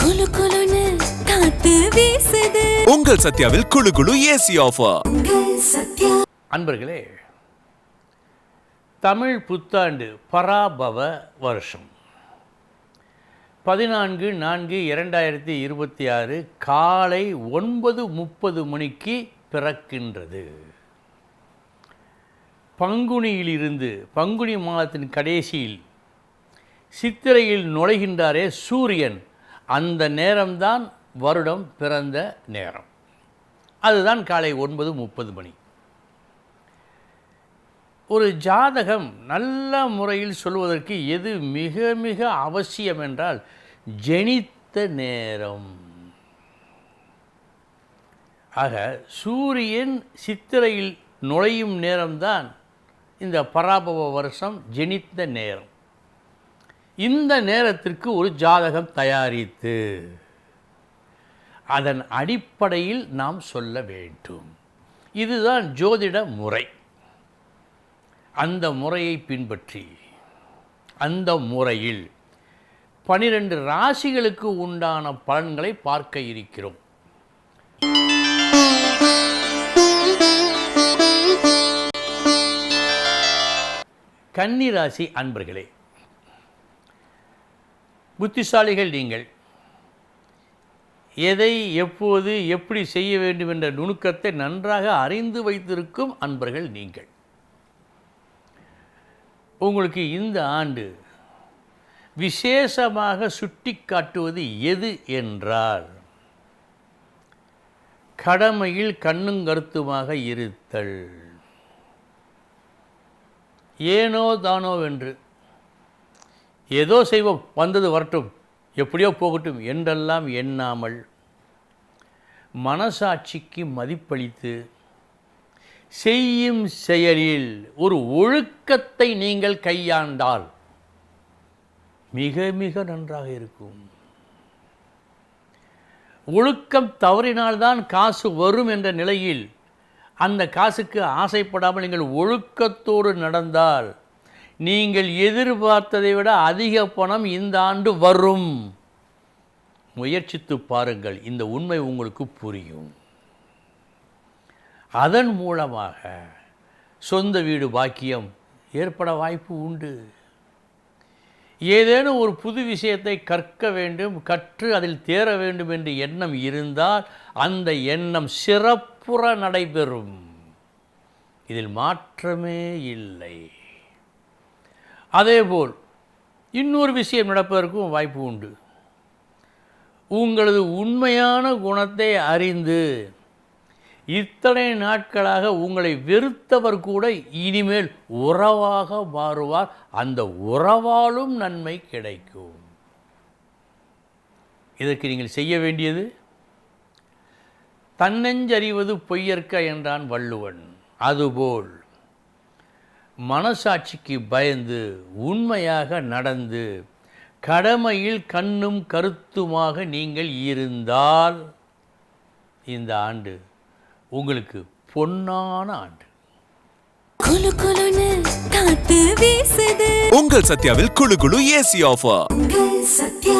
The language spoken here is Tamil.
குளு குளுன்னு காத்து வீசுது. உங்கள் சத்யாவில் குளு குளு ஏசி ஆஃபர். அன்பர்களே, தமிழ் புத்தாண்டு பராபவ வருஷம் 14/4/2026 காலை 9:30 மணிக்கு பிறக்கின்றது. பங்குனியிலிருந்து பங்குனி மாதத்தின் கடைசியில் சித்திரையில் நுழைகின்றாரே சூரியன், அந்த நேரம்தான் வருடம் பிறந்த நேரம். அதுதான் காலை 9:30 மணி. ஒரு ஜாதகம் நல்ல முறையில் சொல்வதற்கு எது மிக மிக அவசியம் என்றால் ஜனித்த நேரம். ஆக சூரியன் சித்திரையில் நுழையும் நேரம்தான் இந்த பராபவ வருஷம் ஜனித்த நேரம். இந்த நேரத்திற்கு ஒரு ஜாதகம் தயாரித்து அதன் அடிப்படையில் நாம் சொல்ல வேண்டும். இதுதான் ஜோதிட முறை. அந்த முறையை பின்பற்றி அந்த முறையில் 12 ராசிகளுக்கு உண்டான பலன்களை பார்க்க இருக்கிறோம். கன்னி ராசி அன்பர்களே, புத்திசாலிகள் நீங்கள். எதை எப்போது எப்படி செய்ய வேண்டும் என்ற நுணுக்கத்தை நன்றாக அறிந்து வைத்திருக்கும் அன்பர்கள் நீங்கள். உங்களுக்கு இந்த ஆண்டு விசேஷமாக சுட்டி காட்டுவது எது என்றால் கடமையில் கண்ணும் கருத்துமாக இருத்தல். ஏனோ தானோ வென்று ஏதோ செய்வோம், வந்தது வரட்டும், எப்படியோ போகட்டும் என்றெல்லாம் எண்ணாமல் மனசாட்சிக்கு மதிப்பளித்து செய்யும் செயலில் ஒரு ஒழுக்கத்தை நீங்கள் கையாண்டால் மிக மிக நன்றாக இருக்கும். ஒழுக்கம் தவறினால்தான் காசு வரும் என்ற நிலையில் அந்த காசுக்கு ஆசைப்படாமல் நீங்கள் ஒழுக்கத்தோடு நடந்தால் நீங்கள் எதிர்பார்த்ததை விட அதிக பணம் இந்த ஆண்டு வரும். முயற்சித்து பாருங்கள், இந்த உண்மை உங்களுக்கு புரியும். அதன் மூலமாக சொந்த வீடு பாக்கியம் ஏற்பட வாய்ப்பு உண்டு. ஏதேனும் ஒரு புது விஷயத்தை கற்க வேண்டும், கற்று அதில் தேர வேண்டும் என்று எண்ணம் இருந்தால் அந்த எண்ணம் சிறப்புற நடைபெறும். இதில் மாற்றமே இல்லை. அதேபோல் இன்னொரு விஷயம் நடப்பதற்கும் வாய்ப்பு உண்டு. உங்களது உண்மையான குணத்தை அறிந்து இத்தனை நாட்களாக உங்களை வெறுத்தவர் கூட இனிமேல் உறவாக மாறுவார். அந்த உறவாலும் நன்மை கிடைக்கும். இதற்கு நீங்கள் செய்ய வேண்டியது தன்னெஞ்சறிவது பொய்யற்க என்றான் வள்ளுவன். அதுபோல் மனசாட்சிக்கு பயந்து உண்மையாக நடந்து கடமையில் கண்ணும் கருத்துமாக நீங்கள் இருந்தால் இந்த ஆண்டு உங்களுக்கு பொன்னான ஆண்டு. குளு குளுன்னு காத்து வீசுது. உங்கள் சத்யாவில் குளு குளு ஏசி ஆஃபர். சத்யா.